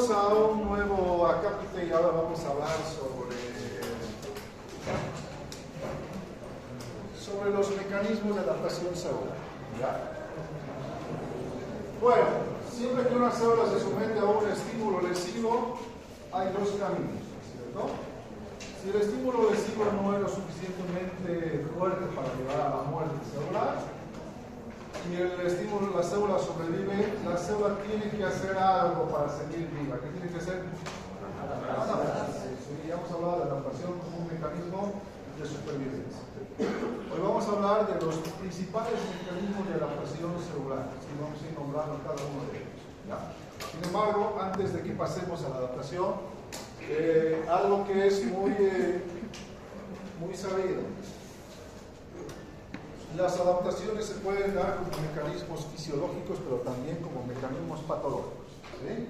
Bienvenidos a un nuevo acápite y ahora vamos a hablar sobre los mecanismos de adaptación celular. ¿Ya? Bueno, siempre que una célula se somete a un estímulo lesivo, hay dos caminos, ¿cierto? Si el estímulo lesivo no es lo suficientemente fuerte para llevar a la muerte celular, y el estímulo, la célula sobrevive, la célula tiene que hacer algo para seguir viva. ¿Qué tiene que hacer? Adaptarse. Sí, ya hemos hablado de adaptación como un mecanismo de supervivencia. Hoy vamos a hablar de los principales mecanismos de adaptación celular. Sí, vamos a ir nombrando cada uno de ellos. ¿Ya? Sin embargo, antes de que pasemos a la adaptación, algo que es muy sabido. Las adaptaciones se pueden dar como mecanismos fisiológicos, pero también como mecanismos patológicos. ¿Sí?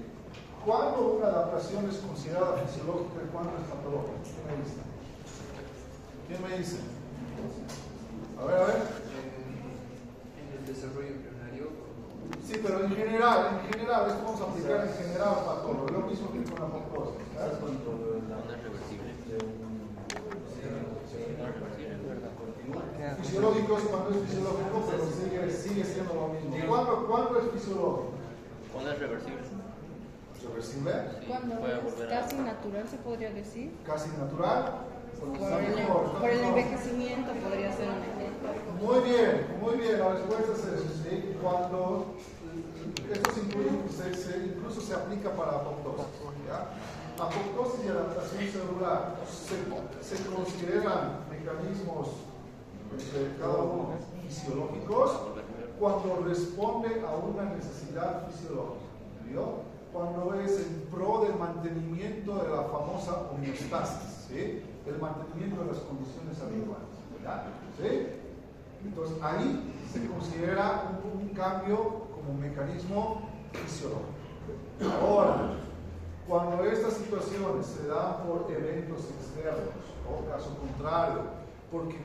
¿Cuándo una adaptación es considerada fisiológica y cuándo es patológica? ¿Quién me dice? A ver. En el desarrollo embrionario. Sí, pero en general, esto vamos a aplicar en general para todo, lo mismo que con la apoptosis. ¿Sabes cuánto la onda es reversible? Fisiológico es cuando es fisiológico, pero sigue siendo lo mismo. ¿Cuándo es fisiológico? ¿Cuándo es reversible? ¿Reversible? Sí, cuando puede es volver casi natural, se podría decir. Casi natural. Por el envejecimiento podría ser un ejemplo. Muy bien, la respuesta es eso, ¿sí? Cuando esto incluso se aplica para apoptosis, ¿ya? Apoptosis y adaptación celular se consideran mecanismos cada uno fisiológicos cuando responde a una necesidad fisiológica, ¿entendió? Cuando es en pro del mantenimiento de la famosa homeostasis, ¿sí? El mantenimiento de las condiciones habituales, ¿ya? ¿Sí? Entonces ahí se considera un cambio como mecanismo fisiológico. Ahora, cuando estas situaciones se dan por eventos externos, o caso contrario, porque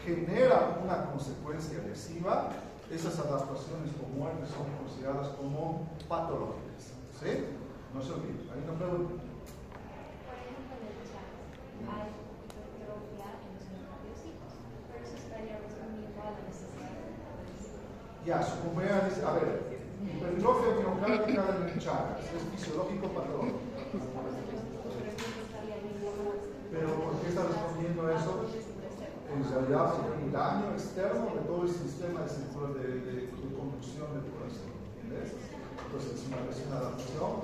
generan una consecuencia lesiva, esas adaptaciones o muertes son consideradas como patológicas. ¿Sí? No se olviden. ¿Hay una pregunta? Por ejemplo, en el chat hay hipertrofia en los neurobiocitos, pero eso estaría respondiendo a la necesidad de Ya, su compañera dice, a ver, hipertrofia miocárdica del Chagas, ¿es fisiológico o patológico? Pero ¿por qué está respondiendo a eso? En realidad es un daño externo de todo el sistema de conducción del corazón, ¿entiendes? Entonces es una adaptación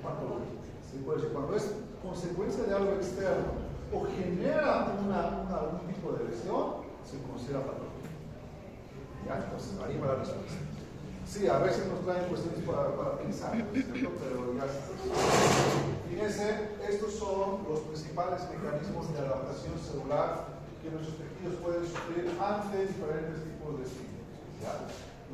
patológica. ¿Sí? Por eso, cuando es consecuencia de algo externo o genera algún tipo de lesión, se considera patológico. Ya, entonces ahí va la respuesta. Sí, a veces nos traen cuestiones para pensar, ¿cierto? Pero ya está. Fíjense, estos son los principales mecanismos de adaptación celular que nuestros tejidos pueden sufrir ante diferentes tipos de estímulos. ¿Ya?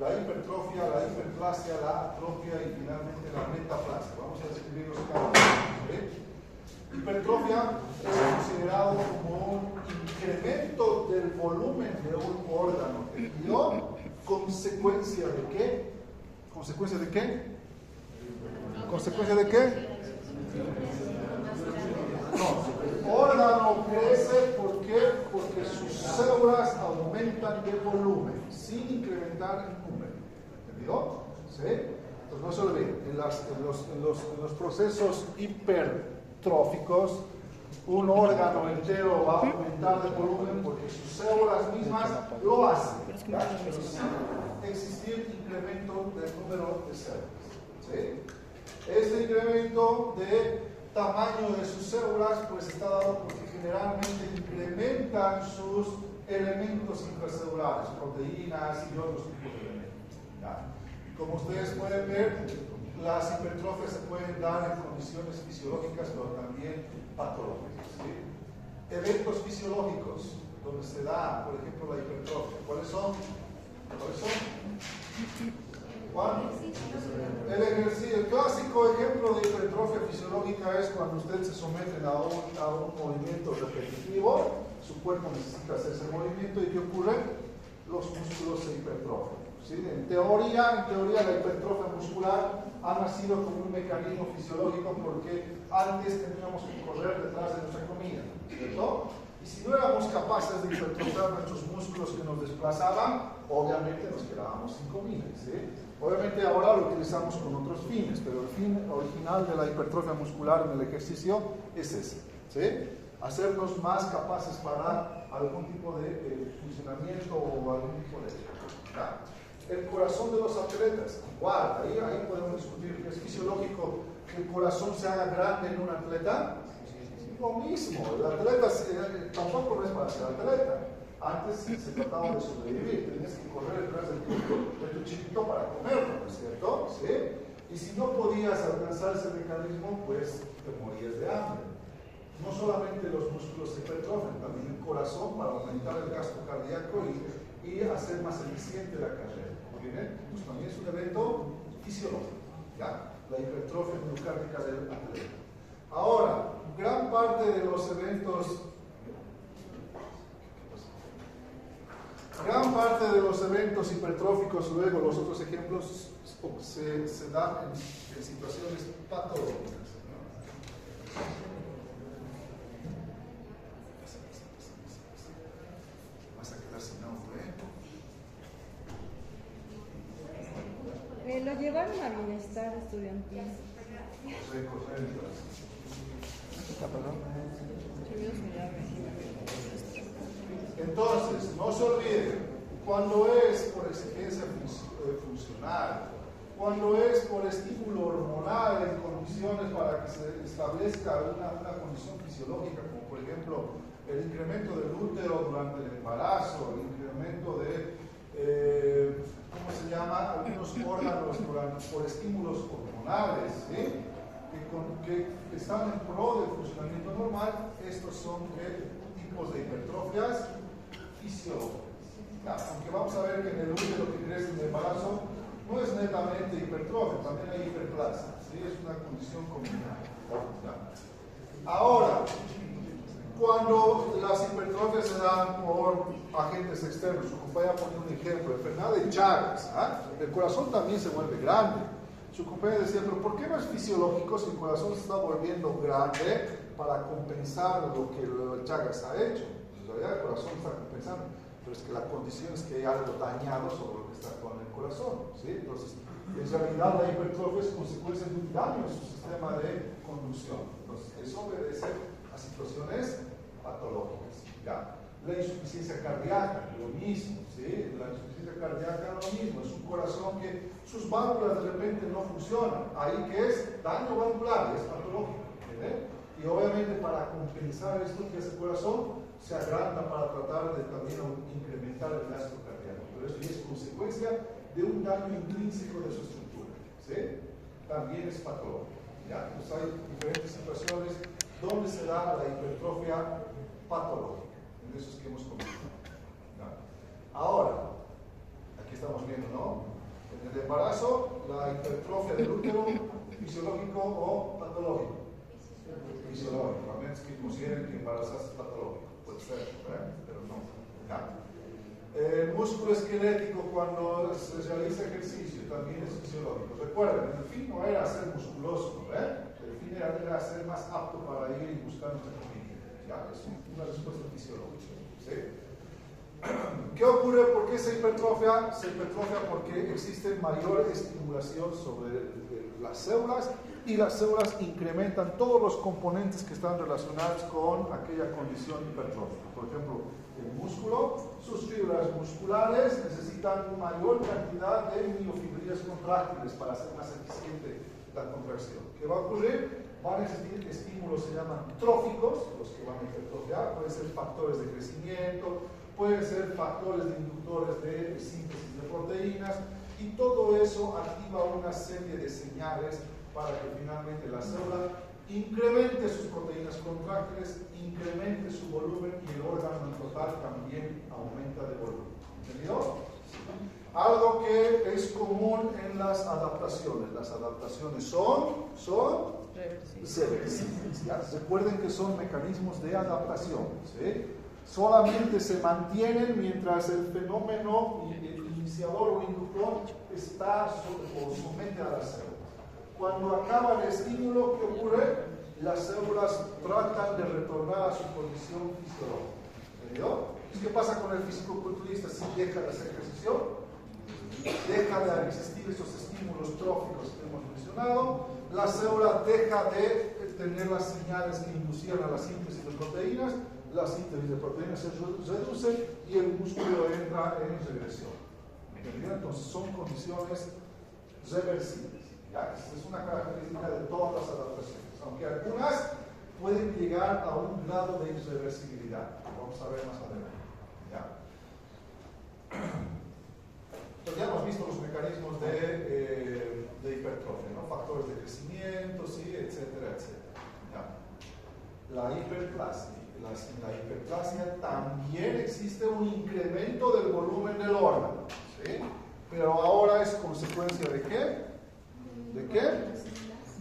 La hipertrofia, la hiperplasia, la atrofia y finalmente la metaplasia. Vamos a describirlos cada uno. ¿Sí? Hipertrofia es considerado como un incremento del volumen de un órgano tejido. ¿Consecuencia de qué? ¿Consecuencia de qué? ¿Consecuencia de qué? No, órgano crece, ¿por qué? Porque sus células aumentan de volumen, sin incrementar el número. ¿Entendido? ¿Sí? Entonces no se olviden, en los procesos hipertróficos, un órgano entero va a aumentar de volumen porque sus células mismas lo hacen. ¿Ya? Pero sin existir incremento del número de células. ¿Sí? Este incremento de tamaño de sus células pues está dado porque generalmente incrementan sus elementos intracelulares, proteínas y otros tipos de elementos. ¿Ya? Como ustedes pueden ver, las hipertrofias se pueden dar en condiciones fisiológicas pero también patológicas. ¿Sí? Eventos fisiológicos donde se da, por ejemplo, la hipertrofia. ¿Cuáles son? ¿Cuál? El ejercicio. El clásico ejemplo de hipertrofia fisiológica es cuando usted se somete a un movimiento repetitivo, su cuerpo necesita hacer ese movimiento y ¿qué ocurre? Los músculos se hipertrofian. ¿sí? En teoría la hipertrofia muscular ha nacido como un mecanismo fisiológico porque antes teníamos que correr detrás de nuestra comida, ¿cierto? Y si no éramos capaces de hipertrofiar nuestros músculos que nos desplazaban, obviamente nos quedábamos sin comida, ¿sí? Obviamente ahora lo utilizamos con otros fines, pero el fin original de la hipertrofia muscular en el ejercicio es ese, ¿sí? Hacernos más capaces para algún tipo de funcionamiento o algún tipo de... ¿ya? El corazón de los atletas, igual, ahí podemos discutir que es fisiológico que el corazón se haga grande en un atleta. Lo mismo, el atleta tampoco es para ser atleta. Antes se trataba de sobrevivir, tenías que correr detrás de tu chiquito para comerlo, ¿no es cierto? ¿Sí? Y si no podías alcanzar ese mecanismo, pues te morías de hambre. No solamente los músculos se hipertrofian, también el corazón para aumentar el gasto cardíaco y hacer más eficiente la carrera. Muy bien, pues también es un evento fisiológico, ¿ya? La hipertrofia miocárdica del atleta. Ahora, gran parte de los eventos hipertróficos, luego los otros ejemplos, se dan en situaciones patológicas, ¿no? Vas a quedar sin auto, Lo llevaron a bienestar estudiantil. Entonces, no se olviden, cuando es por exigencia funcional, cuando es por estímulo hormonal en condiciones para que se establezca una condición fisiológica, como por ejemplo el incremento del útero durante el embarazo, el incremento de, ¿cómo se llama?, algunos órganos por estímulos hormonales, ¿sí?, que están en pro del funcionamiento normal. Estos son tipos de hipertrofias fisiológicas. Aunque vamos a ver que en el útero que crece en el embarazo no es netamente hipertrofia, también hay hiperplasia, ¿sí? Es una condición combinada. Ahora, cuando las hipertrofias se dan por agentes externos, su compañera pone un ejemplo, enfermedad de Chagas, el corazón también se vuelve grande. Su compañera decía, pero ¿por qué no es fisiológico si el corazón se está volviendo grande para compensar lo que el Chagas ha hecho? En realidad el corazón está compensando, pero es que la condición es que hay algo dañado sobre lo que está con el corazón, ¿sí? Entonces, en realidad la hipertrofia es consecuencia de un daño en su sistema de conducción. Entonces, eso obedece a situaciones patológicas, ¿ya? La insuficiencia cardíaca, lo mismo, ¿sí? La insuficiencia cardíaca, lo mismo, es un corazón que sus válvulas de repente no funcionan, ahí que es daño valvular, es patológico, ¿entiendes? Y obviamente para compensar esto que es el corazón, se agranda para tratar de también incrementar el gasto cardíaco, pero eso es consecuencia de un daño intrínseco de su estructura, ¿sí? También es patológico, ¿ya? Entonces hay diferentes situaciones donde se da la hipertrofia patológica, en esos que hemos comentado, ¿ya? Ahora, aquí estamos viendo, ¿no? En el embarazo, la hipertrofia del útero, fisiológico o patológico. Fisiológico, a menos que consideren que embarazarse es patológico, puede ser, pero no. ¿Ya? El músculo esquelético, cuando se realiza ejercicio, también es fisiológico. Recuerden, el fin no era ser musculoso, el fin era ser más apto para ir y buscar nuestra comida. ¿Ya? Es una respuesta fisiológica, ¿sí? ¿Qué ocurre? ¿Por qué se hipertrofia? Se hipertrofia porque existe mayor estimulación sobre las células y las células incrementan todos los componentes que están relacionados con aquella condición hipertrófica. Por ejemplo, el músculo, sus fibras musculares necesitan mayor cantidad de miofibrillas contráctiles para hacer más eficiente la contracción. ¿Qué va a ocurrir? Van a existir estímulos, se llaman tróficos, los que van a hipertrofiar, pueden ser factores de crecimiento, pueden ser factores de inductores de síntesis de proteínas, y todo eso activa una serie de señales para que finalmente la célula incremente sus proteínas contráctiles, incremente su volumen y el órgano en total también aumenta de volumen. ¿Entendido? Algo que es común en las adaptaciones. Las adaptaciones son reversibles. ¿Ya? Recuerden que son mecanismos de adaptación, ¿sí? Solamente se mantienen mientras el fenómeno iniciador o inductor está o somete a las células. Cuando acaba el estímulo, ¿qué ocurre? Las células tratan de retornar a su condición fisiológica. ¿Entendió? ¿Qué pasa con el fisicoculturista si deja de hacer ejercicio? Deja de existir esos estímulos tróficos que hemos mencionado, la célula deja de tener las señales que inducían a la síntesis de proteínas, la síntesis de proteínas se reduce y el músculo entra en regresión. ¿Entendido? Entonces son condiciones reversibles. ¿Ya? Esta es una característica de todas las adaptaciones, aunque algunas pueden llegar a un grado de irreversibilidad. Vamos a ver más adelante. ¿Ya? Pues ya hemos visto los mecanismos de hipertrofia, ¿no? Factores de crecimiento, ¿sí? Etcétera, etcétera. ¿Ya? La hiperplasia. En la hiperplasia también existe un incremento del volumen del órgano, ¿sí? Pero ahora es consecuencia de ¿qué? ¿De qué?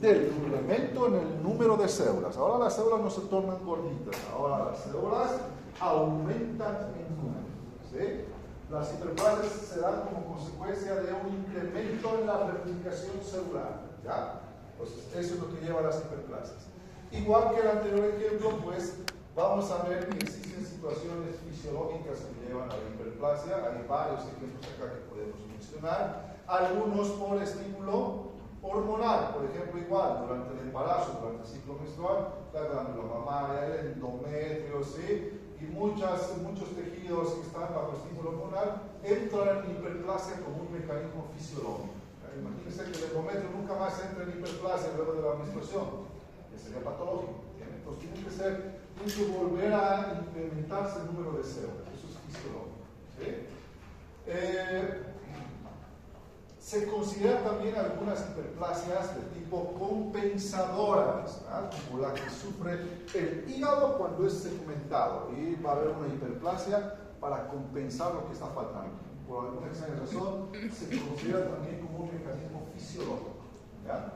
Del incremento en el número de células. Ahora las células no se tornan gorditas, ahora las células aumentan en número, ¿sí? Las hiperplasias se dan como consecuencia de un incremento en la replicación celular, ¿ya? Pues eso es lo que lleva a las hiperplasias. Igual que el anterior ejemplo, pues vamos a ver que existen situaciones fisiológicas que llevan a la hiperplasia. Hay varios ejemplos acá que podemos mencionar. Algunos por estímulo hormonal, por ejemplo, igual durante el embarazo, durante el ciclo menstrual, la glándula mamaria, el endometrio, ¿sí? Y muchos tejidos que están bajo estímulo hormonal entran en hiperplasia como un mecanismo fisiológico. Imagínense que el endometrio nunca más entra en hiperplasia luego de la menstruación, que sería patológico. Entonces tiene que volver a incrementarse el número de células, eso es fisiológico. ¿Sí? Se consideran también algunas hiperplasias de tipo compensadoras, ¿verdad? Como la que sufre el hígado cuando es segmentado, y va a haber una hiperplasia para compensar lo que está faltando. Por alguna extraña razón, se considera también como un mecanismo fisiológico. ¿Ya?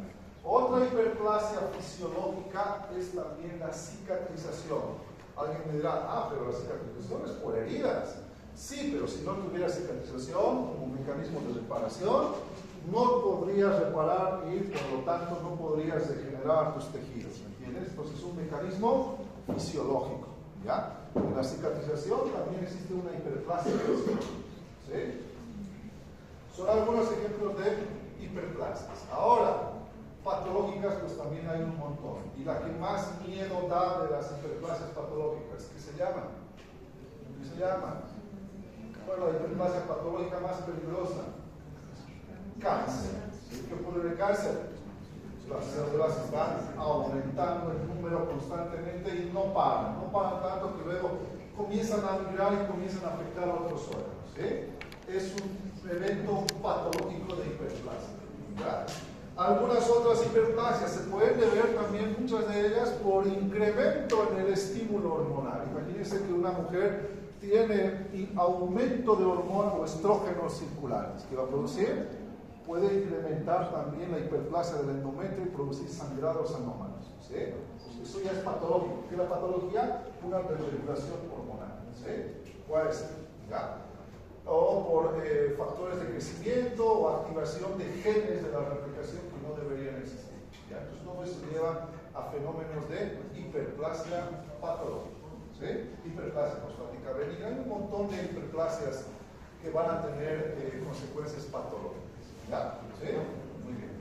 Otra hiperplasia fisiológica es también la cicatrización. Alguien me dirá, pero la cicatrización es por heridas. Sí, pero si no tuviera cicatrización como mecanismo de reparación, no podrías reparar y por lo tanto no podrías regenerar tus tejidos, ¿me entiendes? Entonces es un mecanismo fisiológico, ¿ya? En la cicatrización también existe una hiperplasia fisiológica, ¿sí? Son algunos ejemplos de hiperplasias. Ahora, patológicas pues también hay un montón. Y la que más miedo da de las hiperplasias patológicas, ¿qué se llama? ¿Qué se llama? ¿Cuál es la hiperplasia patológica más peligrosa? Cáncer. ¿Qué ocurre en el cáncer? Las células están aumentando el número constantemente y no paran tanto que luego comienzan a migrar y comienzan a afectar a otros órganos. ¿Sí? Es un evento patológico de hiperplasia. ¿Ya? Algunas otras hiperplasias se pueden deber también, muchas de ellas, por incremento en el estímulo hormonal. Imagínense que una mujer tiene aumento de hormonas o estrógenos circulares que va a producir, puede incrementar también la hiperplasia del endometrio y producir sangrados anómalos. ¿Sí? Pues eso ya es patológico. ¿Qué es la patología? Una desregulación hormonal. ¿Sí? ¿Cuál es? ¿Ya? O por factores de crecimiento o activación de genes de la replicación que no deberían existir. ¿Ya? Entonces todo eso lleva a fenómenos de hiperplasia patológica. ¿Sí? Hiperplasia prostática benigna. Hay un montón de hiperplasias que van a tener consecuencias patológicas. ¿Ya? ¿Sí? Muy bien.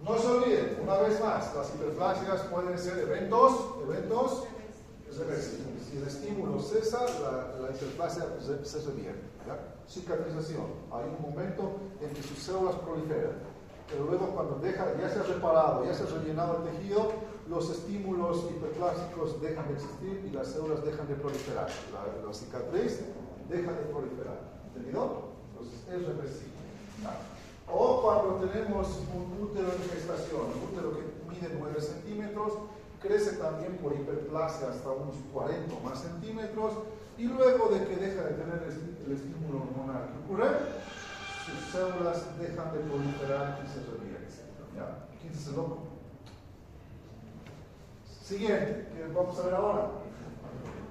No se olviden, una vez más, las hiperplasias pueden ser eventos reversibles. Si el estímulo cesa, la hiperplasia se revierte. ¿Ya? Cicatrización. Hay un momento en que sus células proliferan. Pero luego cuando ya se ha reparado, ya se ha rellenado el tejido, los estímulos hiperplásicos dejan de existir y las células dejan de proliferar. La cicatriz deja de proliferar. ¿Entendido? Entonces es reversible. ¿No? O cuando tenemos un útero en gestación, un útero que mide 9 centímetros, crece también por hiperplasia hasta unos 40 o más centímetros, y luego de que deja de tener el estímulo hormonal, ¿qué ocurre? Sus células dejan de proliferar y se revierten. ¿Ya? ¿Quién es el loco? Siguiente, que vamos a ver ahora,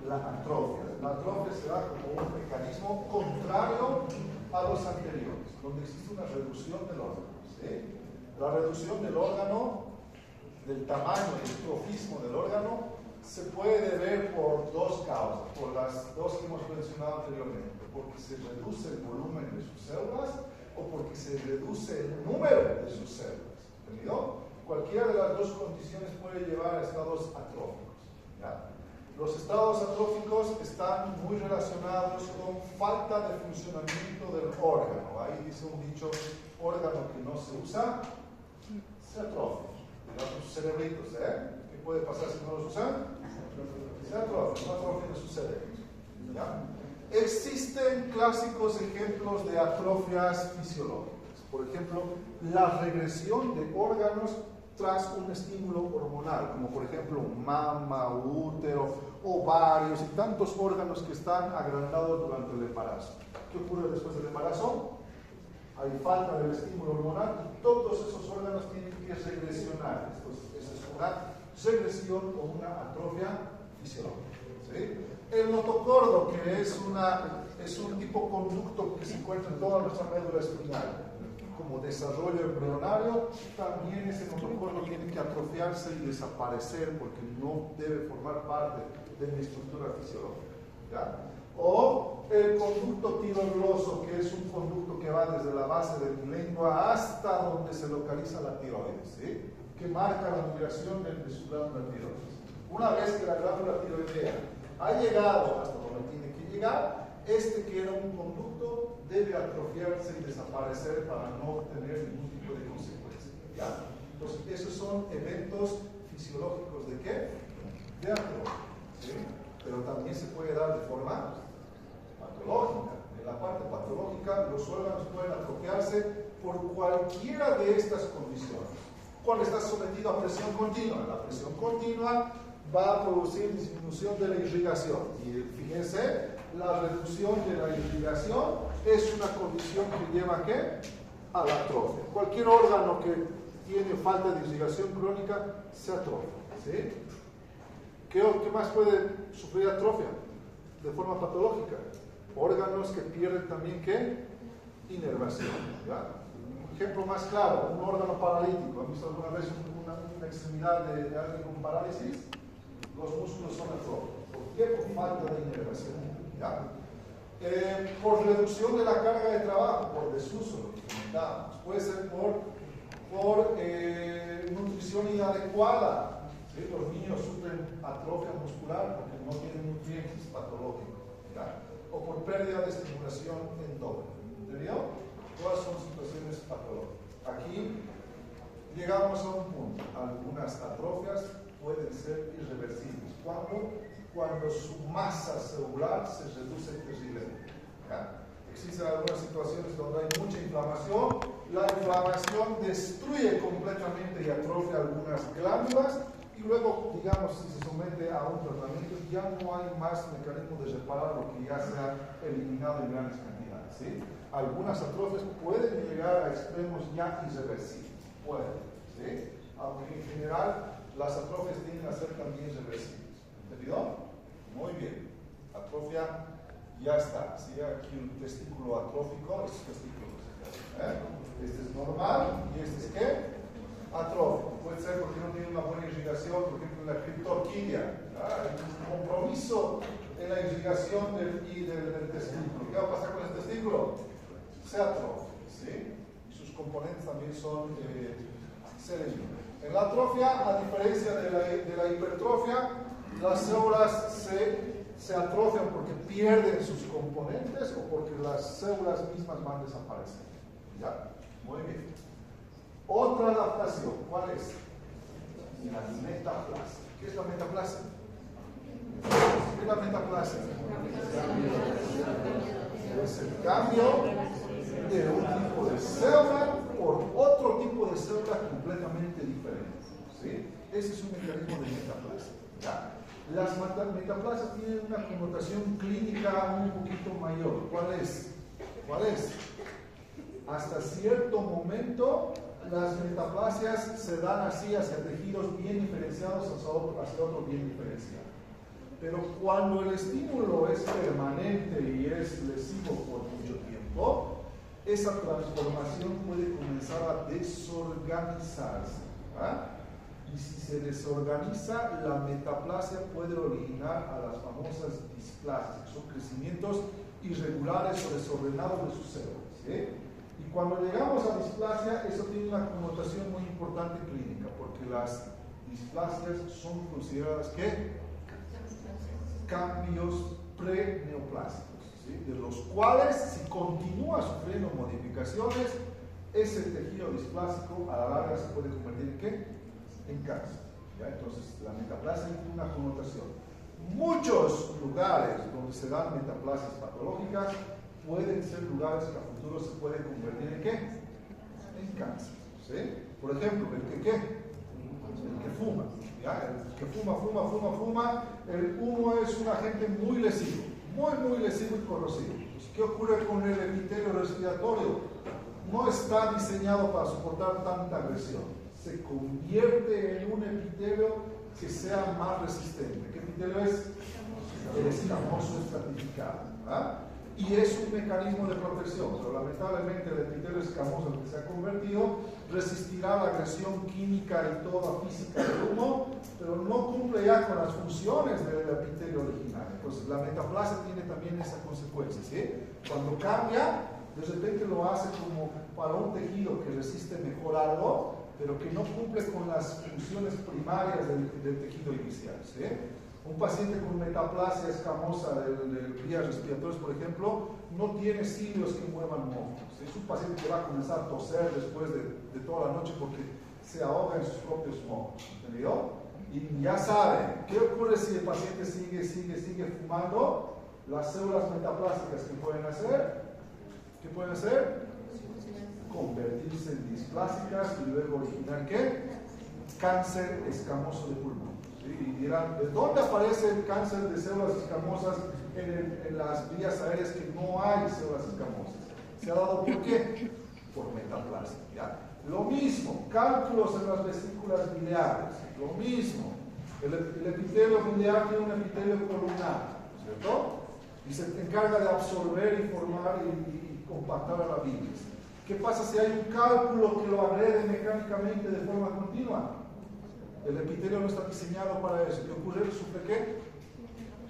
la atrofia. La atrofia se da como un mecanismo contrario a los anteriores, donde existe una reducción del órgano. ¿Sí? La reducción del órgano, del tamaño y el trofismo del órgano, se puede ver por dos causas, por las dos que hemos mencionado anteriormente, porque se reduce el volumen de sus células o porque se reduce el número de sus células. ¿Entendido? Cualquiera de las dos condiciones puede llevar a estados atróficos. ¿Ya? Los estados atróficos están muy relacionados con falta de funcionamiento del órgano. Ahí dice un dicho, órgano que no se usa, se atrofia. Digamos sus cerebritos, ¿Qué puede pasar si no los usan? Se atrofia, no atrofia de sus cerebros. ¿Ya? Existen clásicos ejemplos de atrofias fisiológicas. Por ejemplo, la regresión de órganos tras un estímulo hormonal, como por ejemplo mama, útero, ovarios y tantos órganos que están agrandados durante el embarazo. ¿Qué ocurre después del embarazo? Hay falta del estímulo hormonal y todos esos órganos tienen que regresionar. Esa es una regresión o una atrofia fisiológica. ¿Sí? El notocordo, que es un tipo conducto que se encuentra en toda nuestra médula espinal, como desarrollo embrionario, también ese notocordo tiene que atrofiarse y desaparecer porque no debe formar parte de mi estructura fisiológica. ¿Ya? O el conducto tiroidoso, que es un conducto que va desde la base de mi lengua hasta donde se localiza la tiroides, ¿sí? Que marca la migración de su glándula tiroides. Una vez que la glándula tiroidea ha llegado hasta donde tiene que llegar, este que era un conducto debe atrofiarse y desaparecer para no tener ningún tipo de consecuencia. ¿Ya? Entonces, esos son eventos fisiológicos ¿de qué? De atrofia. ¿Sí? Pero también se puede dar de forma patológica. En la parte patológica, los órganos pueden atrofiarse por cualquiera de estas condiciones. Cuando está sometido a presión continua, la presión continua va a producir disminución de la irrigación. Y fíjense, la reducción de la irrigación es una condición que lleva ¿a qué? A la atrofia. Cualquier órgano que tiene falta de irrigación crónica se atrofia. ¿Sí? ¿Qué más puede sufrir atrofia de forma patológica? Órganos que pierden también ¿qué? Inervación. ¿Ya? Un ejemplo más claro, un órgano paralítico. ¿Han visto alguna vez una extremidad de alguien con parálisis? Los músculos son atróficos. ¿Por qué? Por falta de inervación. ¿Ya? Por reducción de la carga de trabajo, por desuso, lo que comentábamos. Puede ser por nutrición inadecuada. ¿Sí? Los niños sufren atrofia muscular porque no tienen nutrientes patológicos. ¿Ya? O por pérdida de estimulación endógena. ¿Entendió? Todas son situaciones patológicas. Aquí llegamos a un punto. Algunas atrofias pueden ser irreversibles. Cuando su masa celular se reduce terriblemente. ¿Ya? Existen algunas situaciones donde hay mucha inflamación. La inflamación destruye completamente y atrofia algunas glándulas y luego, digamos, si se somete a un tratamiento, ya no hay más mecanismo de reparar lo que ya se ha eliminado en grandes cantidades. ¿Sí? Algunas atrofias pueden llegar a extremos ya irreversibles. Pueden. ¿Sí? Aunque en general las atrofias tienden a ser también reversibles. ¿Entendido? Muy bien. Atrofia ya está. ¿Sí? Aquí un testículo atrófico, estos testículos. Este es normal y este es ¿qué? Atrófico. Puede ser porque no tiene una buena irrigación, por ejemplo, en la criptorquidia. Hay un compromiso en la irrigación del testículo. ¿Qué va a pasar con el testículo? Se atrofia. ¿Sí? Y sus componentes también son se eliminan. En la atrofia, a diferencia de la hipertrofia, las células se atrofian porque pierden sus componentes o porque las células mismas van desapareciendo. ¿Ya? Muy bien. Otra adaptación, ¿cuál es? La metaplasia. ¿Qué es la metaplasia? ¿Qué es la metaplasia? Es el cambio de un tipo de célula por otro tipo de célula completamente diferente. ¿Sí? Ese es un mecanismo de metaplasia. ¿Ya? Las metaplasias tienen una connotación clínica un poquito mayor. ¿Cuál es? ¿Cuál es? hasta cierto momento las metaplasias se dan así hacia tejidos bien diferenciados hacia otro bien diferenciado. Pero cuando el estímulo es permanente y es lesivo por mucho tiempo, esa transformación puede comenzar a desorganizarse, ¿verdad? Y si se desorganiza, la metaplasia puede originar a las famosas displasias, que son crecimientos irregulares o desordenados de sus células, ¿sí? Y cuando llegamos a displasia, eso tiene una connotación muy importante clínica, porque las displasias son consideradas ¿qué? Cambios preneoplásicos, ¿sí? De los cuales, si continúa sufriendo modificaciones, ese tejido displásico a la larga se puede convertir en ¿qué? En cáncer, ¿ya? Entonces la metaplasia tiene una connotación. Muchos lugares donde se dan metaplasias patológicas pueden ser lugares que a futuro se pueden convertir en ¿qué? En cáncer, ¿sí? Por ejemplo, el que fuma, ¿ya? El que fuma, el humo es un agente muy lesivo, muy lesivo y corrosivo. Entonces, ¿qué ocurre con el epitelio respiratorio? No está diseñado para soportar tanta agresión. Se convierte en un epitelio que sea más resistente. ¿Qué epitelio es? El escamoso estratificado, ¿verdad? Y es un mecanismo de protección, pero lamentablemente el epitelio escamoso en el que se ha convertido resistirá la agresión química y toda física del humo, pero no cumple ya con las funciones del epitelio original. Entonces la metaplasia tiene también esa consecuencia, ¿sí? Cuando cambia, de repente lo hace como para un tejido que resiste mejor algo, pero que no cumple con las funciones primarias del tejido inicial, ¿sí? Un paciente con metaplasia escamosa de vías respiratorias, por ejemplo, no tiene cilios que muevan mocos. Es un paciente que va a comenzar a toser después de toda la noche porque se ahoga en sus propios mocos, ¿entendido? Y ya saben, ¿qué ocurre si el paciente sigue fumando? Las células metaplásicas que pueden hacer, ¿qué pueden hacer? Convertirse en displásicas y luego originar ¿qué? Cáncer escamoso de pulmón. ¿Sí? Y dirán, ¿de dónde aparece el cáncer de células escamosas en las vías aéreas que no hay células escamosas? ¿Se ha dado por qué? Por metaplasia, ¿ya? Lo mismo, cálculos en las vesículas biliares, lo mismo. El epitelio biliar tiene un epitelio columnar, ¿cierto? Y se encarga de absorber y formar y compactar a la bilis. ¿Qué pasa si hay un cálculo que lo agrede mecánicamente de forma continua? El epitelio no está diseñado para eso. ¿Qué ocurre? ¿Sufre qué?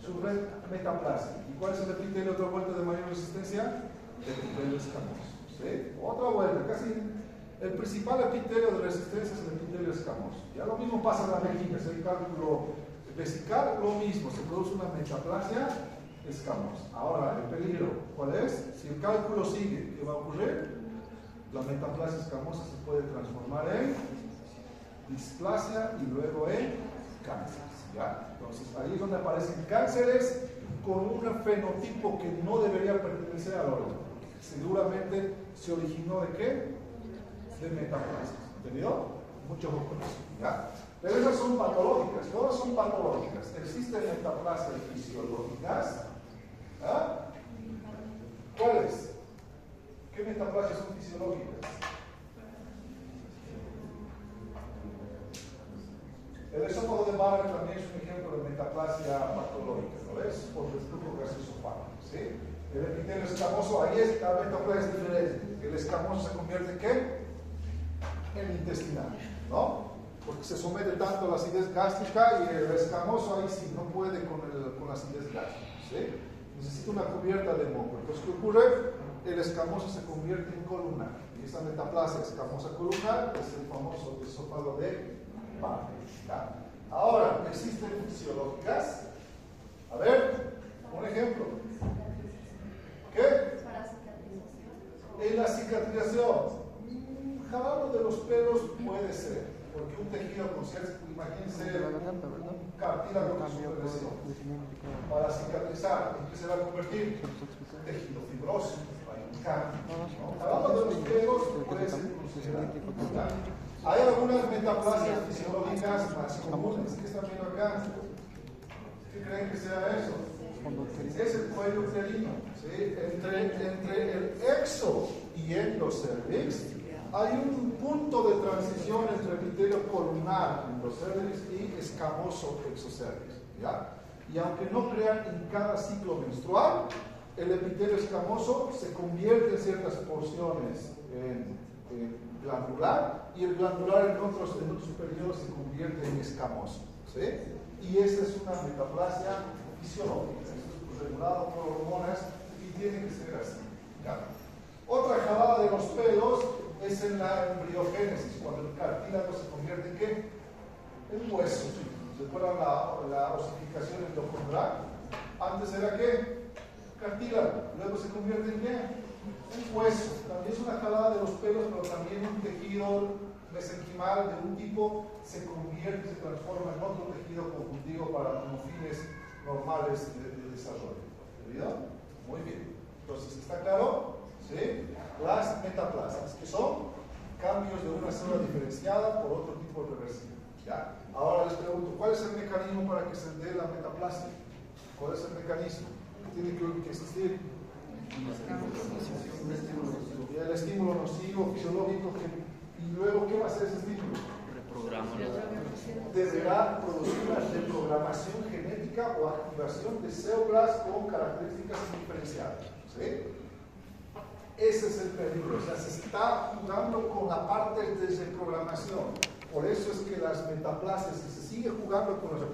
Sufre metaplasia. ¿Y cuál es el epitelio otra vuelta de mayor resistencia? El epitelio escamoso, ¿sí? Otra vuelta, casi el principal epitelio de resistencia es el epitelio escamoso. Ya lo mismo pasa en la vejiga, si hay cálculo vesical, lo mismo, se produce una metaplasia escamosa. Ahora, el peligro, ¿cuál es? Si el cálculo sigue, ¿qué va a ocurrir? La metaplasia escamosa se puede transformar en displasia y luego en cáncer, ¿ya? Entonces, ahí es donde aparecen cánceres con un fenotipo que no debería pertenecer al órgano. Seguramente se originó de qué? De metaplasia, ¿entendido? Mucho ojo con eso, ¿ya? Pero esas son patológicas, todas son patológicas. Existen metaplasias fisiológicas, ¿ah? ¿Cuáles? ¿Qué metaplasias son fisiológicas? El esófago de Barrett también es un ejemplo de metaplasia patológica, ¿lo ves? Por reflujo gastroesofágico, ¿sí? El epitelio escamoso, ahí es la metaplasia diferente. El escamoso se convierte en ¿qué? En intestinal, ¿no? Porque se somete tanto a la acidez gástrica y el escamoso ahí sí no puede con la acidez gástrica, ¿sí? Necesita una cubierta de moco. Entonces, ¿qué ocurre? El escamoso se convierte en columnar. Y esa metaplasia escamosa columnar es el famoso esófago de Barrett. Ahora, existen fisiológicas. A ver, un ejemplo. ¿Qué? En la cicatrización. Jalado de los pelos puede ser, porque un tejido con cierto, imagínense un cartílago con superlesión. Para cicatrizar, ¿en qué se va a convertir? Tejido fibroso. Jalado de los pelos puede ser considerado. Hay algunas metaplasias fisiológicas más comunes que están viendo acá. ¿Qué creen que sea eso? Es el cuello uterino, ¿sí? Entre el exo y endocervix, hay un punto de transición entre epitelio columnar endocervix y escamoso exocervix, ¿ya? Y aunque no crean, en cada ciclo menstrual, el epitelio escamoso se convierte en ciertas porciones en glandular, y el glandular en otros periodos se convierte en escamoso, ¿sí? Y esa es una metaplasia fisiológica, esto es regulado por hormonas y tiene que ser así, ¿ya? Otra jalada de los pelos es en la embriogénesis, cuando el cartílago se convierte en ¿qué? En hueso. ¿Se acuerdan la osificación endocondral? Antes era ¿qué? Cartílago, luego se convierte en ¿qué? En hueso. También es una jalada de los pelos, pero también un tejido mesenquimal de un tipo se convierte, se transforma en otro tejido conjuntivo para como fines normales de desarrollo. ¿Entendido? Muy bien. Entonces, ¿está claro? ¿Sí? Las metaplasias, que son cambios de una célula diferenciada por otro tipo reversible. ¿Ya? Ahora les pregunto, ¿cuál es el mecanismo para que se dé la metaplasia? ¿Cuál es el mecanismo? ¿Qué tiene que existir? El estímulo nocivo, fisiológico, y luego, ¿qué va a hacer ese estímulo? Deberá producir una reprogramación genética o activación de células con características diferenciadas. ¿Sí? Ese es el peligro, o sea, se está jugando con la parte de reprogramación. Por eso es que las metaplasias, si se sigue jugando con la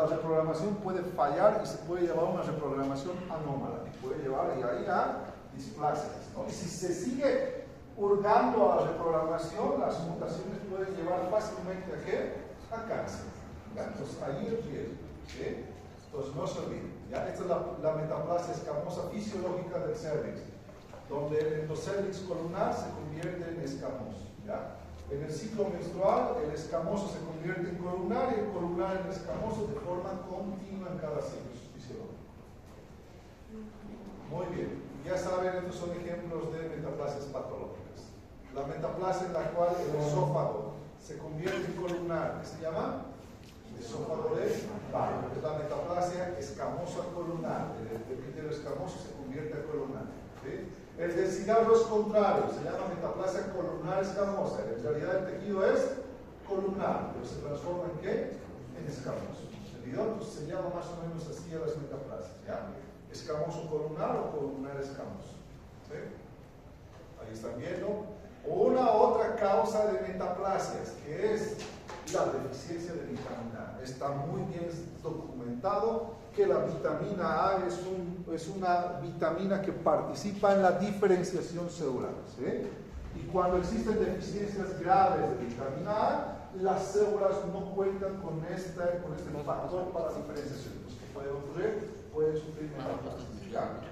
reprogramación puede fallar y se puede llevar a una reprogramación anómala, y puede llevar ahí a displasias, ¿no? Y si se sigue hurgando a la reprogramación, las mutaciones pueden llevar fácilmente ¿a qué? A cáncer. ¿Ya? Entonces, ahí el riesgo, ¿sí? Entonces, no se olviden. ¿Ya? Esta es la metaplasia escamosa fisiológica del cervix, donde el endocervix columnar se convierte en escamoso. ¿Ya? En el ciclo menstrual, el escamoso se convierte en columnar y el columnar en escamoso de forma continua en cada ciclo fisiológico. Muy bien. Ya saben, estos son ejemplos de metaplasias patológicas. La metaplasia en la cual el esófago se convierte en columnar, ¿qué se llama? Esófago de barro. Es la metaplasia escamosa columnar. El epitelio escamoso se convierte a columnar. ¿Sí? El del cigarro es contrario, se llama metaplasia columnar escamosa. En realidad el tejido es columnar, pero se transforma en ¿qué? En escamoso. ¿Entendido? Entonces se llama más o menos así a las metaplasias, ¿ya? Escamoso columnar o columnar escamoso. ¿Sí? Ahí están viendo. Una otra causa de metaplasias, que es la deficiencia de vitamina A. Está muy bien documentado que la vitamina A es una vitamina que participa en la diferenciación celular. ¿Sí? Y cuando existen deficiencias graves de vitamina A, las células no cuentan con este factor para diferenciación. Pues, ¿qué puede ocurrir? Pueden sufrir metaplasia.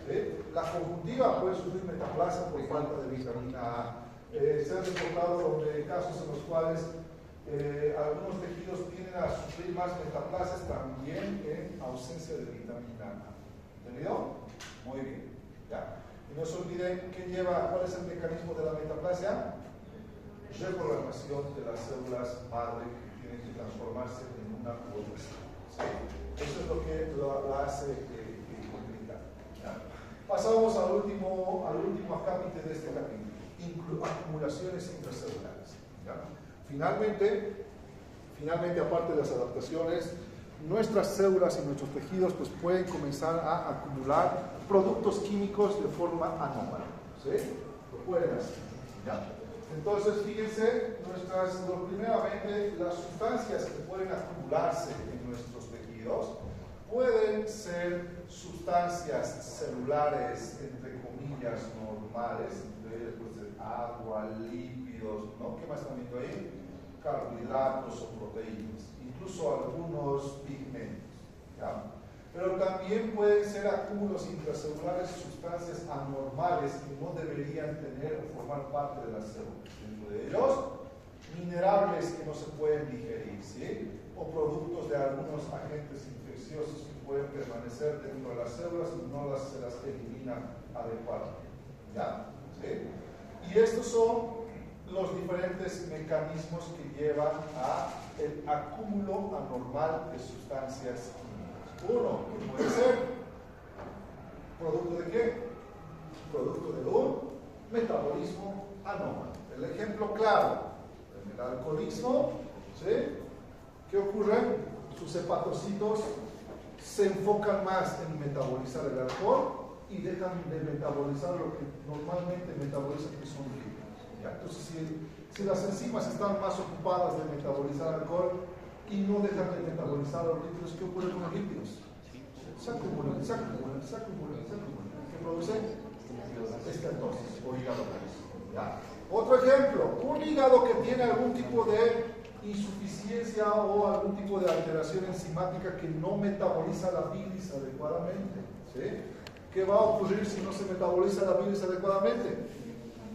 ¿Sí? La conjuntiva puede sufrir metaplasia por falta de vitamina A. Se han reportado casos en los cuales algunos tejidos tienden a sufrir más metaplasias también en ausencia de vitamina A. ¿Entendido? Muy bien. ¿Ya? Y no se olviden cuál es el mecanismo de la metaplasia. Reprogramación de las células madre que tienen que transformarse en una u otra célula. ¿Sí? Eso es lo que la hace complicar. Pasamos al último acápite de este capítulo, acumulaciones intracelulares. ¿Ya? Finalmente, aparte de las adaptaciones, nuestras células y nuestros tejidos pues, pueden comenzar a acumular productos químicos de forma anómala. ¿Sí? Lo pueden hacer. ¿Ya? Entonces, fíjense, primeramente, las sustancias que pueden acumularse en nuestros tejidos pueden ser sustancias celulares, entre comillas, normales, entre ellas puede ser agua, lípidos, ¿no? ¿Qué más están viendo ahí? Carbohidratos o proteínas, incluso algunos pigmentos, ¿ya? Pero también pueden ser acúmulos intracelulares, sustancias anormales que no deberían tener o formar parte de las células. Dentro de ellos, minerables que no se pueden digerir, ¿sí? O productos de algunos agentes infecciosos que pueden permanecer dentro de las células y no se las eliminan adecuadamente. ¿Ya? ¿Sí? Y estos son los diferentes mecanismos que llevan al acúmulo anormal de sustancias químicas. Uno, que puede ser producto de qué? Producto de un metabolismo anómalo. El ejemplo claro, en el alcoholismo, ¿sí? ¿Qué ocurre? Sus hepatocitos se enfocan más en metabolizar el alcohol y dejan de metabolizar lo que normalmente metabolizan, que son lípidos. ¿Ya? Entonces, si las enzimas están más ocupadas de metabolizar alcohol y no dejan de metabolizar los lípidos, ¿qué ocurre con los lípidos? Se acumulan. ¿Qué produce? Esteatosis o hígado graso. ¿Ya? Otro ejemplo, un hígado que tiene algún tipo de insuficiencia o algún tipo de alteración enzimática que no metaboliza la bilis adecuadamente. ¿Sí? ¿Qué va a ocurrir si no se metaboliza la bilis adecuadamente?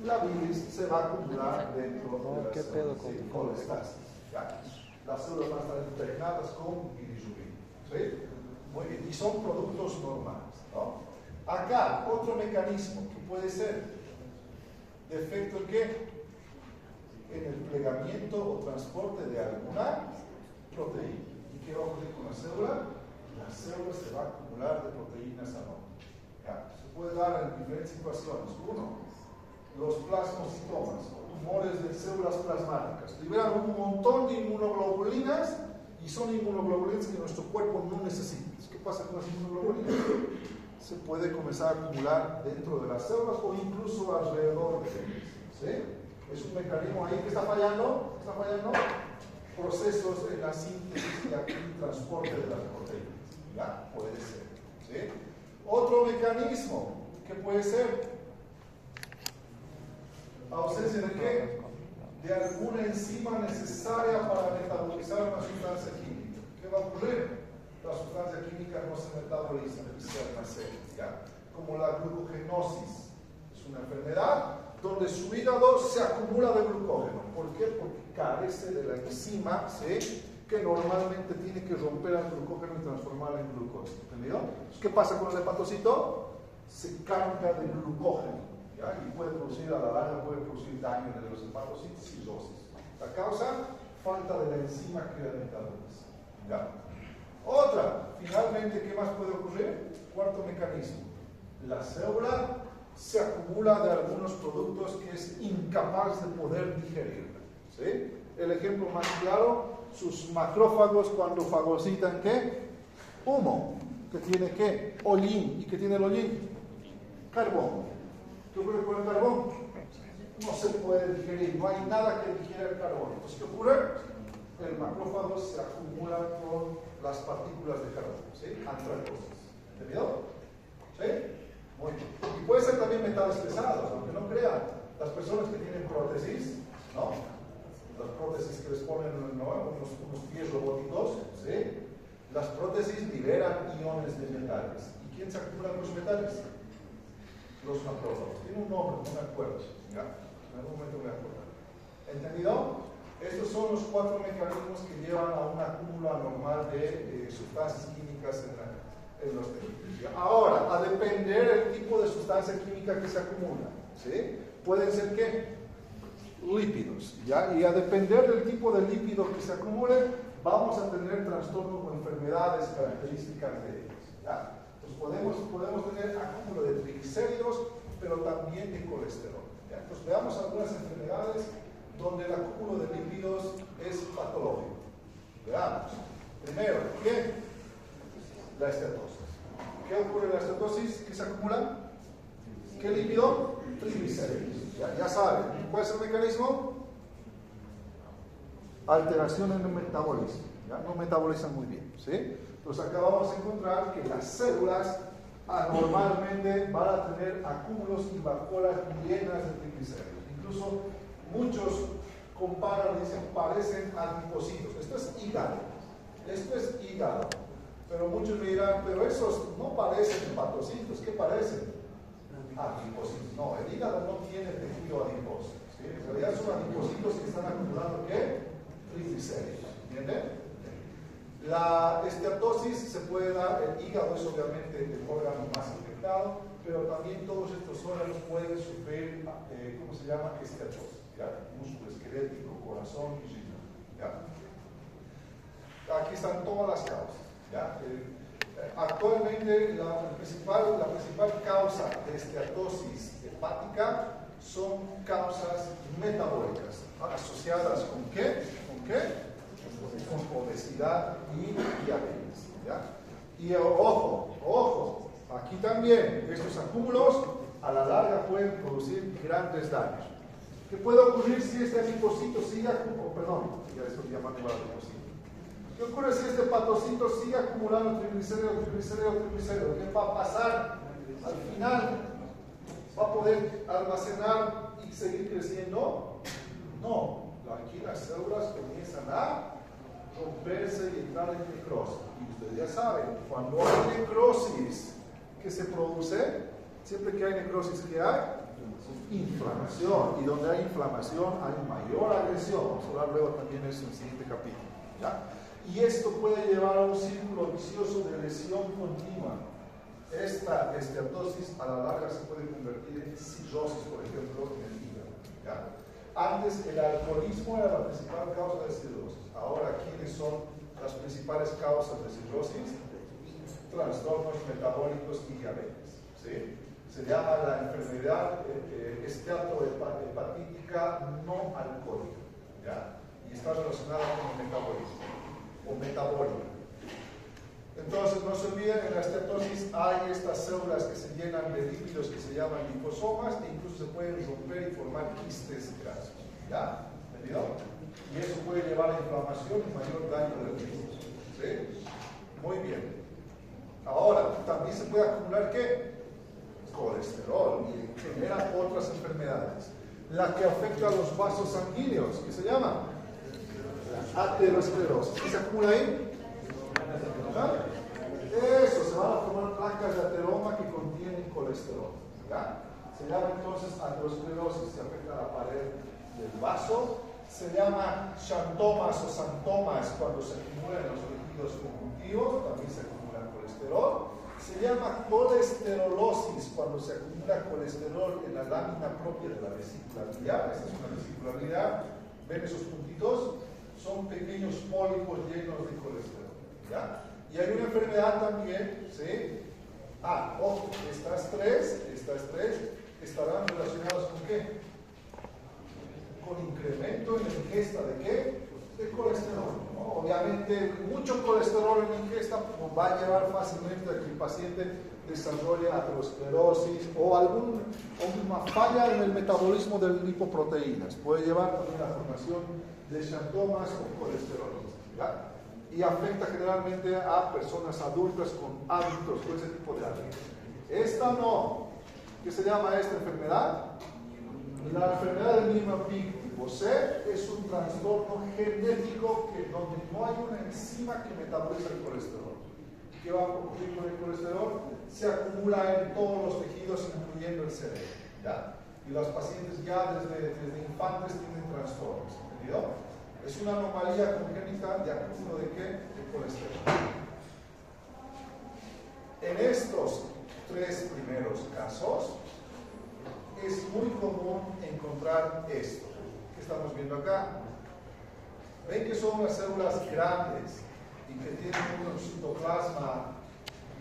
La bilis se va a acumular dentro de las células, ¿sí? Colestasis. ¿Ya? Las células van a estar impregnadas con bilirrubina. ¿Sí? Muy bien, y son productos normales, ¿no? Acá, otro mecanismo que puede ser defecto en qué? En el plegamiento o transporte de alguna proteína. ¿Y qué va a ocurrir con la célula? La célula se va a acumular de proteínas anómalas. Se puede dar en diferentes situaciones. Uno, los plasmocitomas, tumores de células plasmáticas, liberan un montón de inmunoglobulinas y son inmunoglobulinas que nuestro cuerpo no necesita. ¿Qué pasa con las inmunoglobulinas? Se puede comenzar a acumular dentro de las células o incluso alrededor de ellas. ¿Sí? Es un mecanismo ahí que está fallando. Procesos en la síntesis y transporte de las proteínas. ¿Ya? Puede ser. ¿Sí? Otro mecanismo que puede ser ausencia de qué? De alguna enzima necesaria para metabolizar una sustancia química. ¿Qué va a ocurrir? La sustancia química no se metaboliza, se almacena, ¿ya? Como la glucogenosis. Es una enfermedad donde su hígado se acumula de glucógeno. ¿Por qué? Porque carece de la enzima, ¿sí? Que normalmente tiene que romper el glucógeno y transformarlo en glucosa. ¿Entendido? ¿Qué pasa con el hepatocito? Se carga de glucógeno, ¿ya? Y puede producir, a la larga, puede producir daño en los hepatocitos y cirrosis. La causa, falta de la enzima que la metaboliza, ¿ya? Otra, finalmente, ¿qué más puede ocurrir? Cuarto mecanismo. La célula se acumula de algunos productos que es incapaz de poder digerir. ¿Sí? El ejemplo más claro, sus macrófagos cuando fagocitan ¿qué? Humo. ¿Que tiene qué? Hollín. ¿Y qué tiene el hollín? Carbón. ¿Qué ocurre con el carbón? No se puede digerir, no hay nada que digiera el carbón. Entonces, ¿qué ocurre? El macrófago se acumula con las partículas de carbón, ¿sí? Antracosas. ¿Entendido? ¿Sí? Muy bien. Y puede ser también metales pesados, aunque no crean. Las personas que tienen prótesis, ¿no? Las prótesis que les ponen, ¿no? unos pies robóticos, ¿sí? Las prótesis liberan iones de metales. ¿Y quién se acumula con los metales? Los macrófagos. Tiene un nombre, no me acuerdo. ¿Ya? En algún momento me acuerdo. ¿Entendido? Estos son los cuatro mecanismos que llevan a un acúmulo anormal de sustancias químicas en los tejidos. Ahora, a depender del tipo de sustancia química que se acumula, ¿sí? Pueden ser ¿qué? Lípidos, ¿ya? Y a depender del tipo de lípido que se acumule, vamos a tener trastornos o enfermedades características de ellos, ¿ya? Entonces podemos tener acúmulo de triglicéridos, pero también de colesterol, ¿ya? Entonces veamos algunas enfermedades donde el acúmulo de lípidos es patológico. Veamos. Primero, ¿qué? La esteatosis. ¿Qué ocurre en la esteatosis? ¿Qué se acumula? ¿Qué lípido? Triglicéridos. Ya saben. ¿Cuál es el mecanismo? Alteración en el metabolismo. ¿Ya? No metabolizan muy bien. ¿Sí? Entonces acá vamos a encontrar que las células anormalmente van a tener acúmulos y vacuolas llenas de triglicéridos. Incluso muchos comparan y dicen parecen adipocitos. Esto es hígado. Pero muchos me dirán, pero esos no parecen hepatocitos. ¿Qué parecen? Adipocitos. No, el hígado no tiene tejido adiposo. ¿Sí? En realidad son adipocitos que están acumulando ¿qué? Triglicéridos. ¿Entienden? La esteatosis se puede dar, el hígado es obviamente el órgano más afectado, pero también todos estos órganos pueden sufrir, ¿cómo se llama? Esteatosis. ¿Ya? Músculo esquelético, corazón y riñón. ¿Ya? Aquí están todas las causas. ¿Ya? Actualmente la principal causa de esteatosis hepática son causas metabólicas, asociadas ¿con qué? ¿Con qué? Con obesidad y diabetes. ¿Ya? Y ojo, aquí también estos acúmulos a la larga pueden producir grandes daños. ¿Qué puede ocurrir si este adipocito sigue acumulando? Perdón, ya estoy llamando al adipocito. ¿Qué ocurre si este patocito sigue acumulando triglicéridos? ¿Qué va a pasar? Al final, ¿va a poder almacenar y seguir creciendo? No. Aquí las células comienzan a romperse y entrar en necrosis. Y ustedes ya saben, cuando hay necrosis, ¿qué se produce? Siempre que hay necrosis, ¿qué hay? Inflamación. Y donde hay inflamación hay mayor agresión. Vamos a hablar luego también de eso en el siguiente capítulo. ¿Ya? Y esto puede llevar a un círculo vicioso de lesión continua. Esta esteatosis a la larga se puede convertir en cirrosis, por ejemplo, en el hígado. ¿Ya? Antes el alcoholismo era la principal causa de cirrosis. Ahora, ¿quiénes son las principales causas de cirrosis? Trastornos metabólicos y diabetes. ¿Sí? Se llama la enfermedad esteatohepatítica no alcohólica. ¿Ya? Y está relacionada con el metabolismo o metabólica. Entonces, no se olviden, en la esteatosis hay estas células que se llenan de lípidos que se llaman liposomas e incluso se pueden romper y formar quistes grasos. ¿Ya? ¿Entendido? Y eso puede llevar a inflamación y mayor daño del lípido. ¿Sí? Muy bien. Ahora, también se puede acumular ¿qué? Colesterol y genera otras enfermedades. La que afecta a los vasos sanguíneos, ¿qué se llama? Aterosclerosis. ¿Qué se acumula ahí? ¿Ah? Eso, se van a formar placas de ateroma que contienen colesterol. ¿Ya? Se llama entonces aterosclerosis, se afecta a la pared del vaso. Se llama xantomas o santomas cuando se acumulan los líquidos conjuntivos, también se acumula colesterol. Se llama colesterolosis cuando se acumula colesterol en la lámina propia de la vesícula biliar. Esta es una vesícula biliar. ¿Ven esos puntitos? Son pequeños pólipos llenos de colesterol. ¿Ya? Y hay una enfermedad también, ¿sí? Ojo, estas tres estarán relacionadas con ¿qué? Con incremento en la ingesta de ¿qué? De colesterol, ¿no? Obviamente, mucho colesterol en la ingesta va a llevar fácilmente a que el paciente desarrolle aterosclerosis o alguna falla en el metabolismo de lipoproteínas. Puede llevar también a la formación de xantomas o colesterol. ¿Ya? Y afecta generalmente a personas adultas con hábitos, con ese tipo de hábitos. Esta no. ¿Qué se llama esta enfermedad? La enfermedad del Niemann-Pick tipo C es un trastorno genético donde no hay una enzima que metaboliza el colesterol. ¿Qué va a ocurrir con el colesterol? Se acumula en todos los tejidos, incluyendo el cerebro. ¿Ya? Y los pacientes ya desde infantes tienen trastornos. ¿Entendido? Es una anomalía congénita de acúmulo de ¿qué? De colesterol. En estos tres primeros casos es muy común encontrar esto que estamos viendo acá. Ven que son unas células grandes y que tienen un citoplasma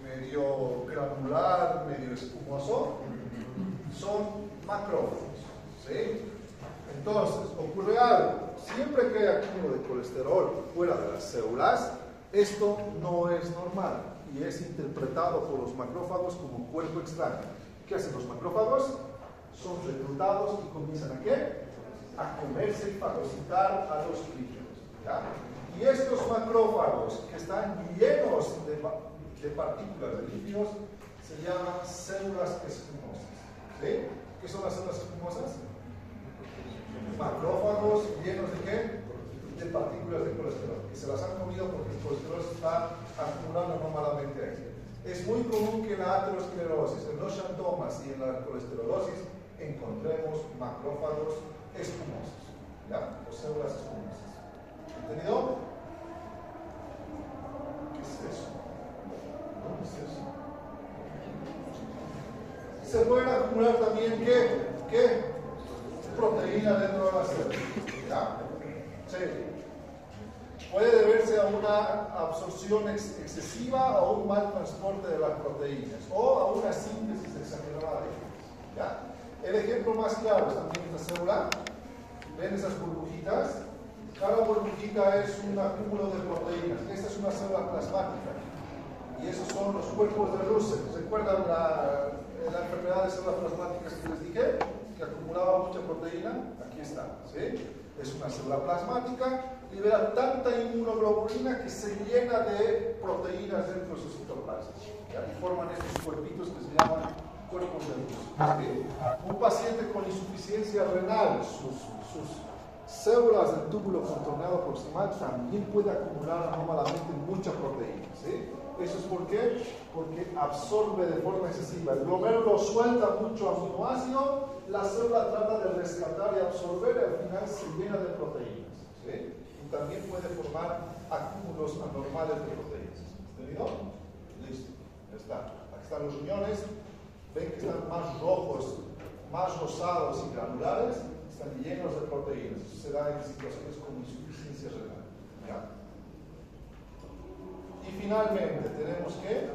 medio granular, medio espumoso. Son macrófagos. ¿Sí? Entonces, ocurre algo. Siempre que hay acúmulo de colesterol fuera de las células, esto no es normal y es interpretado por los macrófagos como cuerpo extraño. ¿Qué hacen los macrófagos? Son reclutados y comienzan ¿a qué? A comerse y fagocitar a los lípidos. ¿Ya? Y estos macrófagos que están llenos de partículas de lípidos se llaman células espumosas. ¿Sí? ¿Qué son las células espumosas? Macrófagos llenos de ¿qué? De partículas de colesterol, que se las han comido porque el colesterol se está acumulando normalmente ahí. Es muy común que en la aterosclerosis, en los xantomas y en la colesterolosis encontremos macrófagos espumosos, ¿ya? O células espumosas. ¿Entendido? ¿Qué es eso? ¿Dónde es eso? Se pueden acumular también ¿qué? Proteína dentro de la célula. ¿Ya? Sí. Puede deberse a una absorción excesiva o un mal transporte de las proteínas o a una síntesis exagerada de ellas. ¿Ya? El ejemplo más claro es también esta célula. ¿Ven esas burbujitas? Cada burbujita es un acúmulo de proteínas. Esta es una célula plasmática. Y esos son los cuerpos de Russell. ¿Recuerdan la enfermedad de células plasmáticas que les dije? Que acumulaba mucha proteína. Aquí está. ¿Sí? Es una célula plasmática. Libera tanta inmunoglobulina que se llena de proteínas dentro de su citoplasma. Y forman estos cuerpitos que se llaman cuerpos de Russell. ¿Sí? Un paciente con insuficiencia renal, sus células del túbulo contorneado proximal también puede acumular anómalamente mucha proteína. ¿Sí? ¿Eso es por qué? Porque absorbe de forma excesiva. El glomérulo suelta mucho aminoácido, la célula trata de rescatar y absorber y al final se llena de proteínas. ¿Sí? Y también puede formar acúmulos anormales de proteínas. ¿Entendido? Listo. Ya está. Aquí están los riñones. Ven que están más rojos, más rosados y granulares. Están llenos de proteínas. Eso se da en situaciones como insuficiencia renal. ¿Ya? Y finalmente tenemos que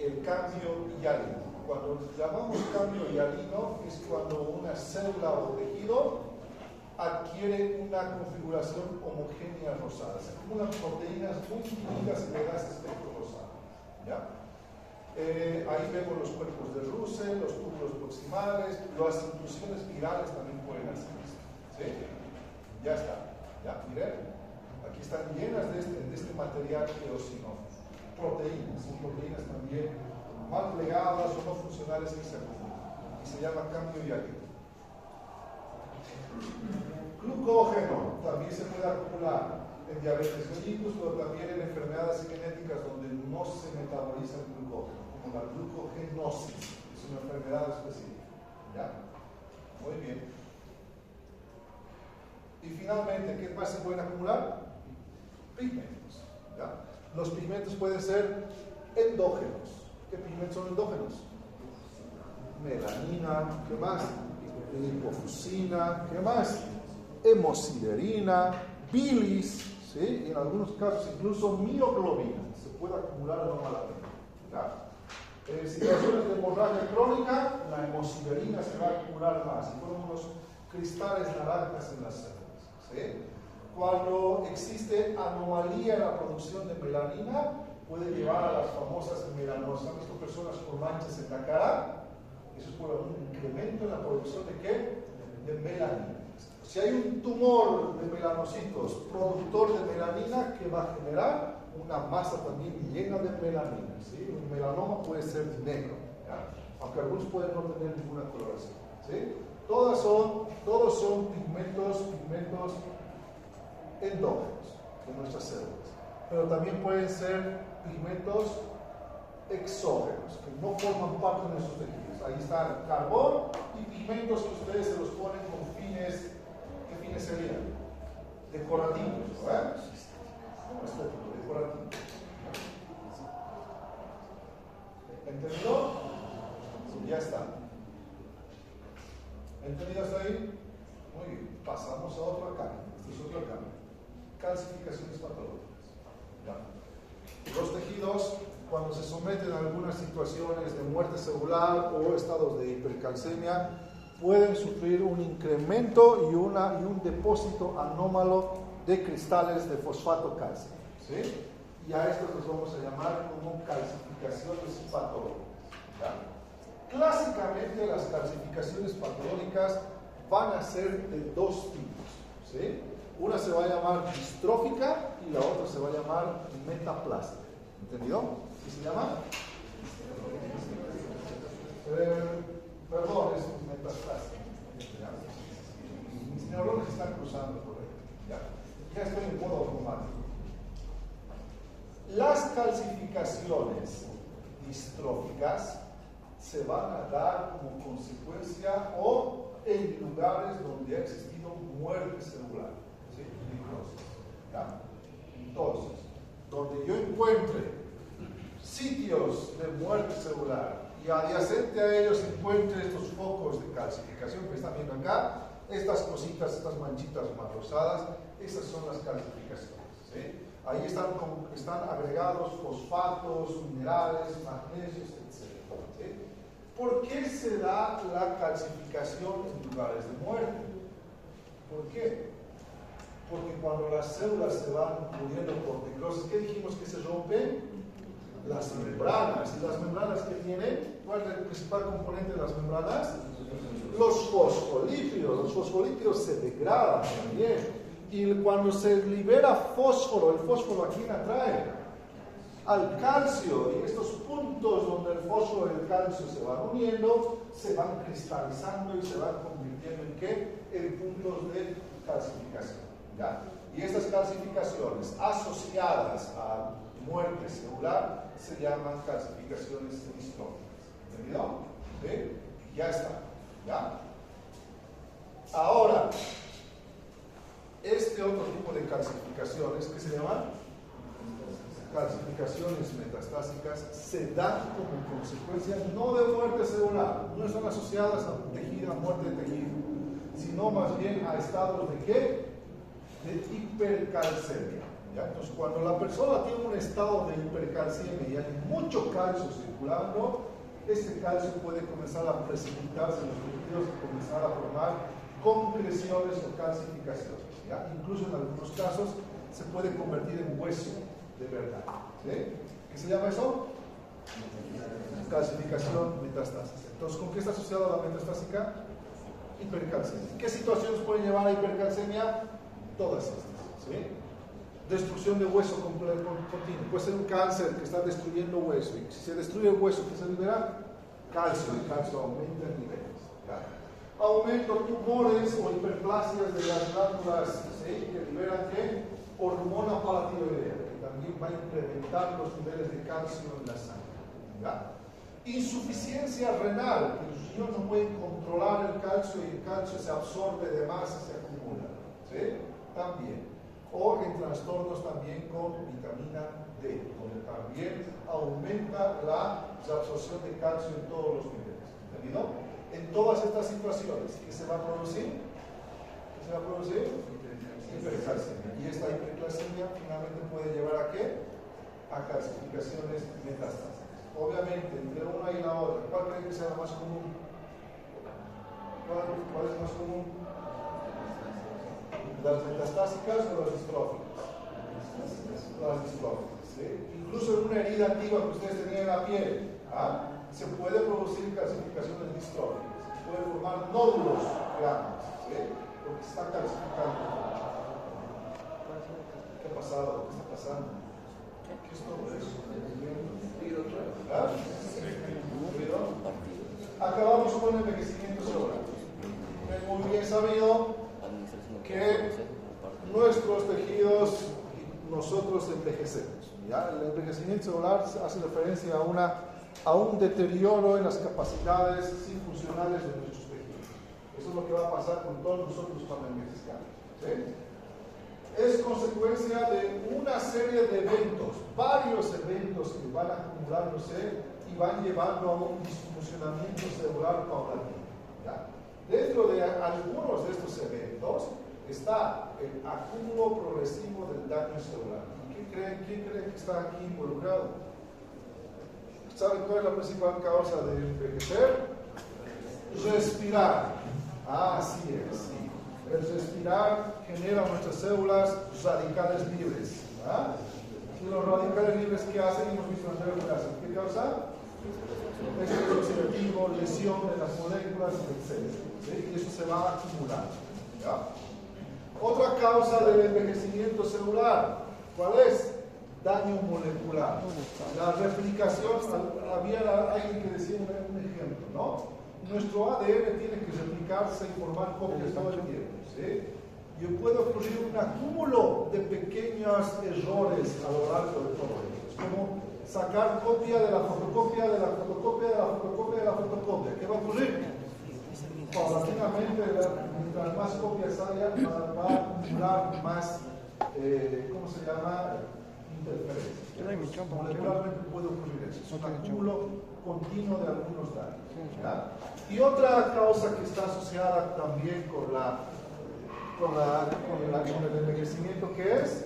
el cambio hialino. Cuando llamamos cambio hialino es cuando una célula o tejido adquiere una configuración homogénea rosada. Se acumulan proteínas muy finitas y le da ese aspecto rosado. ¿Ya? Ahí vemos los cuerpos de Russell, los túbulos proximales, las inclusiones virales también pueden hacer esto. ¿Sí? Ya está. ¿Ya? Miren. Aquí están llenas de este material eosinófilo. Proteínas, son proteínas también mal plegadas o no funcionales que se acumulan. Y se llama cambio hialino. Glucógeno también se puede acumular en diabetes mellitus, pero también en enfermedades genéticas donde no se metaboliza el glucógeno, como la glucogenosis. Es una enfermedad específica. ¿Ya? Muy bien. Y finalmente, ¿qué más se pueden acumular? Pigmentos. ¿Ya? Los pigmentos pueden ser endógenos. ¿Qué pigmentos son endógenos? Melanina, ¿qué más? Lipofuscina, ¿qué más? Hemosiderina, bilis, ¿sí? Y en algunos casos incluso mioglobina se puede acumular anormalmente. En situaciones de hemorragia crónica, la hemosiderina se va a acumular más y forman unos cristales naranjas en las células. ¿Sí? Cuando existe anomalía en la producción de melanina, puede llevar a las famosas melanoses. ¿Han visto personas con manchas en la cara? Eso es por un incremento en la producción de ¿qué? De melanina. Si hay un tumor de melanocitos productor de melanina, ¿qué va a generar? Una masa también llena de melanina. ¿Sí? Un melanoma puede ser negro, ¿ya? Aunque algunos pueden no tener ninguna coloración. ¿Sí? Todos son pigmentos endógenos de nuestras células, pero también pueden ser pigmentos exógenos que no forman parte de nuestros tejidos. Ahí está el carbón y pigmentos que ustedes se los ponen con fines. ¿Qué fines serían? Decorativos, ¿verdad? Decorativos. ¿Entendido? Ya está. ¿Entendido hasta ahí? Muy bien. Pasamos a otro cambio. Este es otro cambio. Calcificaciones patológicas. ¿Ya? Los tejidos, cuando se someten a algunas situaciones de muerte celular o estados de hipercalcemia, pueden sufrir un incremento y un depósito anómalo de cristales de fosfato cálcico. ¿Sí? Y a estos los vamos a llamar como calcificaciones patológicas. ¿Ya? Clásicamente las calcificaciones patológicas van a ser de dos tipos. ¿Sí? Una se va a llamar distrófica y la otra se va a llamar metaplástica. ¿Entendido? ¿Qué se llama? Perdón, es metaplástica. Mis neuronas están cruzando por ahí. Ya estoy en modo automático. Las calcificaciones distróficas se van a dar como consecuencia o en lugares donde ha existido muerte celular. ¿Sí? ¿Ya? Entonces, donde yo encuentre sitios de muerte celular y adyacente a ellos encuentre estos focos de calcificación que están viendo acá, estas cositas, estas manchitas más rosadas, esas son las calcificaciones. ¿Sí? Ahí están agregados fosfatos, minerales, magnesios, etc. ¿Sí? ¿Por qué se da la calcificación en lugares de muerte? ¿Por qué? Porque cuando las células se van muriendo por necrosis, ¿qué dijimos que se rompen? Las membranas. ¿Y las membranas que tienen? ¿Cuál es el principal componente de las membranas? Los fosfolípidos. Los fosfolípidos se degradan también. Y cuando se libera fósforo, ¿el fósforo a quién atrae? Al calcio, y estos puntos donde el fósforo y el calcio se van uniendo, se van cristalizando y se van convirtiendo en ¿qué? En puntos de calcificación. ¿Ya? Y estas calcificaciones asociadas a muerte celular se llaman calcificaciones distróficas. ¿Entendido? ¿Sí? Ya está. ¿Ya? Ahora, este otro tipo de calcificaciones, ¿qué se llaman? Calcificaciones metastásicas, se dan como consecuencia no de muerte celular, no están asociadas a tejido, a muerte de tejido, sino más bien a estados de ¿qué? De hipercalcemia. ¿Ya? Entonces, cuando la persona tiene un estado de hipercalcemia y hay mucho calcio circulando, este calcio puede comenzar a precipitarse en los tejidos y comenzar a formar concreciones o calcificaciones. ¿Ya? Incluso en algunos casos se puede convertir en hueso de verdad. ¿Sí? ¿Qué se llama eso? Calcificación metastásica. Entonces, ¿con qué está asociada la metastásica? Hipercalcemia. ¿Qué situaciones pueden llevar a hipercalcemia? Todas estas. ¿Sí? Destrucción de hueso continuo. Puede ser un cáncer que está destruyendo hueso. Y si se destruye el hueso, ¿qué se libera? Calcio. El calcio aumenta en niveles. ¿Ya? Aumento tumores o hiperplasias de las glándulas, ¿sí? Que liberan ¿qué? Hormona paratiroidea, que también va a incrementar los niveles de calcio en la sangre. ¿Ya? Insuficiencia renal, que los riñones no pueden controlar el calcio y el calcio se absorbe de más y se acumula. ¿Sí? También. O en trastornos también con vitamina D, donde también aumenta la absorción de calcio en todos los niveles. ¿Entendido? En todas estas situaciones, ¿qué se va a producir? ¿Qué se va a producir? Hipercalcemia. Y esta hipercalcemia finalmente puede llevar a ¿qué? A calcificaciones metastásicas. Obviamente, entre una y la otra, ¿cuál creen que sea la más común? ¿Cuál es más común? ¿Las metastásicas o las distróficas? Las distróficas, ¿sí? Incluso en una herida antigua que ustedes tenían en la piel, ¿ah? Se puede producir calcificaciones distróficas. Se puede formar nódulos grandes, ¿sí? Porque se está calcificando. ¿Qué ha pasado? ¿Qué está pasando? ¿Qué es todo eso? ¿Ah? ¿Ruido? Acabamos con el envejecimiento celular. Es muy bien sabido que nuestros tejidos, nosotros envejecemos. ¿Ya? El envejecimiento celular hace referencia a un deterioro en las capacidades funcionales de nuestros tejidos. Eso es lo que va a pasar con todos nosotros cuando envejezcamos. ¿Sí? Es consecuencia de una serie de eventos, varios eventos que van acumulándose y van llevando a un disfuncionamiento celular paulatino. ¿Ya? Dentro de algunos de estos eventos está el acúmulo progresivo del daño celular. ¿Quién cree que está aquí involucrado? ¿Saben cuál es la principal causa de envejecer? Respirar. Así es, sí. El respirar genera en nuestras células radicales libres. ¿Ah? Y los radicales libres, ¿qué hacen? Hemos visto en la clase. ¿Qué causa? Estrés oxidativo, lesión de las moléculas, etc. ¿Sí? Y eso se va acumulando. ¿Ya? Otra causa del envejecimiento celular, ¿cuál es? Daño molecular. La replicación, había alguien que decía un ejemplo, ¿no? Nuestro ADN tiene que replicarse y formar copias todo el tiempo, ¿sí? Y puede ocurrir un acúmulo de pequeños errores a lo largo de todo esto. Es como sacar copia de la fotocopia, de la fotocopia, de la fotocopia, de la fotocopia. ¿Qué va a ocurrir? Paulatinamente, mientras más copias haya, va a acumular más, ¿cómo se llama? Interferencia. Molecularmente puede ocurrir eso. Es un acúmulo continuo de algunos daños. ¿Ya? Y otra causa que está asociada también con el envejecimiento, ¿qué es?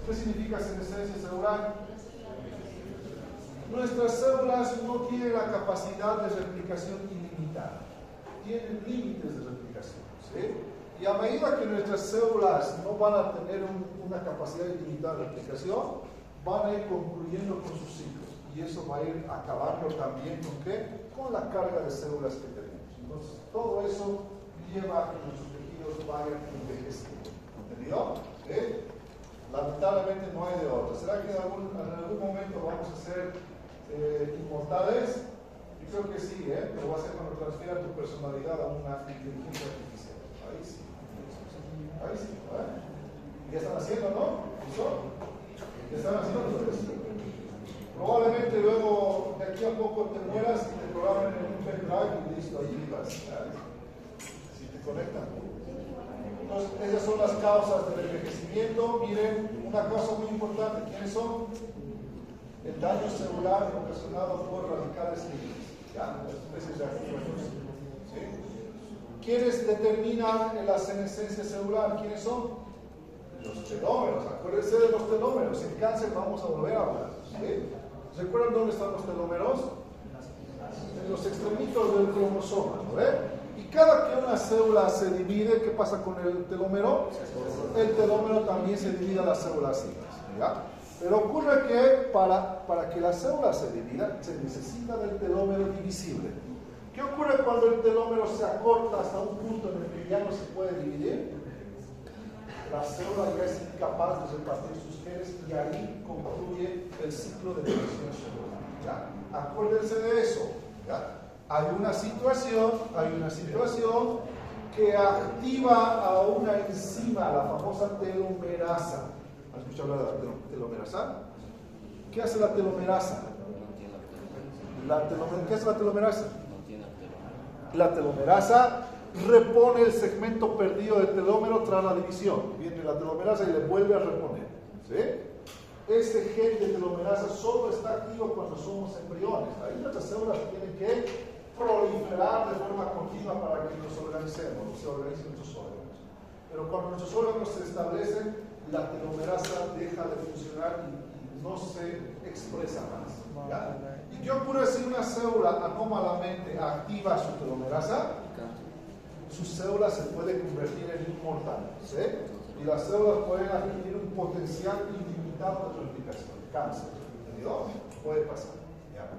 ¿Qué significa senescencia celular? Nuestras células no tienen la capacidad de replicación ilimitada, tienen límites de replicación, ¿sí? Y a medida que nuestras células no van a tener una capacidad ilimitada de replicación, van a ir concluyendo con sus ciclos. Y eso va a ir acabando también ¿con qué? Con la carga de células que tenemos. Entonces, todo eso lleva a que nuestros tejidos vayan envejeciendo. ¿Entendido? ¿Sí? Lamentablemente no hay de otra. ¿Será que en algún momento vamos a ser inmortales? Yo creo que sí, pero va a ser cuando transfieran tu personalidad a una inteligencia artificial. Ahí sí. Ahí sí. Ya están haciendo, ¿no? ¿Eso? Ya están haciendo eso. Probablemente luego, de aquí a poco te mueras y te programen en un pendrive y listo, ahí vivas. Si te conectan. Entonces, esas son las causas del envejecimiento. Miren, una causa muy importante. ¿Quiénes son? El daño celular ocasionado por radicales libres. ¿Ya? Las especies reactivas. ¿Sí? ¿Quiénes determinan la senescencia celular? ¿Quiénes son? Los telómeros. Acuérdense de los telómeros. En cáncer vamos a volver a hablar. ¿Sí? ¿Recuerdan dónde están los telómeros? En los extremitos del cromosoma, ¿no ve? Y cada que una célula se divide, ¿qué pasa con el telómero? El telómero también se divide a las células hijas, ¿ya? Pero ocurre que para que la célula se divida, se necesita del telómero divisible. ¿Qué ocurre cuando el telómero se acorta hasta un punto en el que ya no se puede dividir? La célula ya es incapaz de repartir sus genes y ahí concluye el ciclo de división celular. ¿Ya? Acuérdense de eso. ¿Ya? Hay una situación que activa a una enzima, la famosa telomerasa. ¿Has escuchado hablar de la telomerasa? ¿Qué hace la telomerasa? ¿Qué hace la telomerasa? La telomerasa repone el segmento perdido del telómero tras la división. Viene la telomerasa y le vuelve a reponer. ¿Sí? Este gen de telomerasa solo está activo cuando somos embriones. Ahí nuestras células tienen que proliferar de forma continua para que nos organicemos, se organicen nuestros órganos. Pero cuando nuestros órganos se establecen, la telomerasa deja de funcionar y no se expresa más. ¿Ya? ¿Y qué ocurre si una célula anómalamente activa su telomerasa? Sus células se pueden convertir en inmortales, ¿sí? Y las células pueden adquirir un potencial ilimitado de replicación, cáncer, ¿entendido? Puede pasar, ¿ya?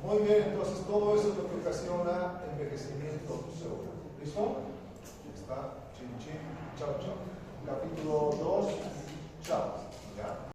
Muy bien, entonces todo eso es lo que ocasiona envejecimiento celular. ¿Listo? Está, chin chin, chao chao. Capítulo 2, chao. ¿Ya?